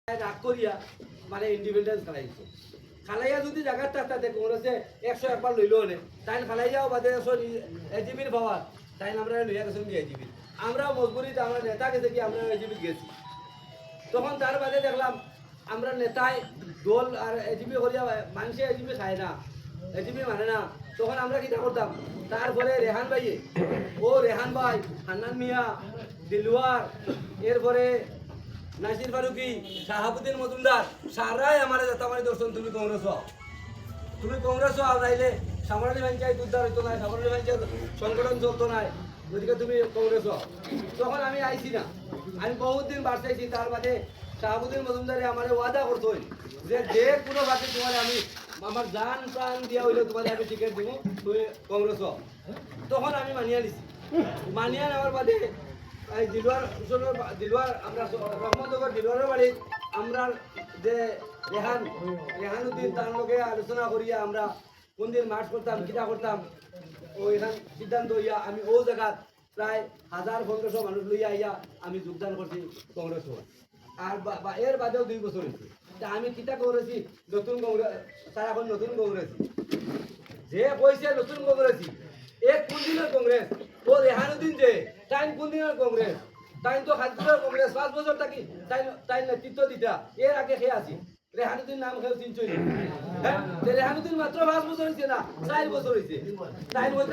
রাগ করিয়া মানে ইন্ডিপেন্ডেন্স খালাইছে খালাইয়া যদি জায়গার থাকতে কংগ্রেসে 100 একবার লইল নে তাই খালাইয়াও বাদে এজিবির পাওয়ার তাই আমরা লইয়া গেছেন কি এজিবি আমরা মজবুরিতে আমরা নেতা গেছে কি আমরা এজিবি গেছি তখন তার বাদে দেখলাম আমরা নেতায় দল আর এজিবি করিয়া মানুষে এজিবি খায় না এজিবি মানে না তখন আমরা কিটা করতাম তারপরে রেহান ভাইয়ে ও রেহান ভাই হান্নান মিয়া দিলওয়ার এরপরে নাসির ফারুকি শাহাবুদ্দিন মজুমদার সারাই আমার যাতামারি দর্শন তুমি কংগ্রেস হও নাইলে সামরানি পঞ্চায়েত উদ্ধার হইতো না সামরানি পঞ্চায়েত সংগঠন চলতো না গতিকে তুমি কংগ্রেস হও তখন আমি আইছি না আমি বহুত দিন বাড়াইছি তার বাদে শাহাবুদ্দিন মজুমদারে আমার ওয়াদা করতো যে কোনো ভাবে তোমার আমি আমার জান প্রাণ দিয়া হইলে তোমাদের আমি টিকিট দিব তুমি কংগ্রেস হও তখন আমি মানিয়া নিছি মানিয়া নেওয়ার বাদে দিলওয়ার আমরা রহমতগর দিলওয়ারের বাড়ি আমরা যে রেহানুদ্দিন তার লোকে আলোচনা করিয়া আমরা কোন দিন মার্চ করতাম কিটা করতাম ও এখান সিদ্ধান্ত হইয়া আমি ও জায়গাত প্রায় 1500 মানুষ লইয়া আইয়া আমি যোগদান করছি কংগ্রেস আর এর বাদেও 2 বছর হয়েছে তা আমি কিটা করেছি নতুন কংগ্রেস তার এখন নতুন কংগ্রেস যে কইছে নতুন কংগ্রেস কোন দিনের কংগ্রেস ও রেহানুদ্দিন যে তাই কোন দিনের কংগ্রেস তাই তো খাদ্যের কংগ্রেস 5 বছর থাকি তাই নেতৃত্ব দিতা এর আগে খেয়ে আছি রেহানুদ্দিন নাম খেয়ে চিনছই হ্যাঁ রেহানুদ্দিন মাত্র 5 বছর হয়েছে না 4 বছর হয়েছে তাই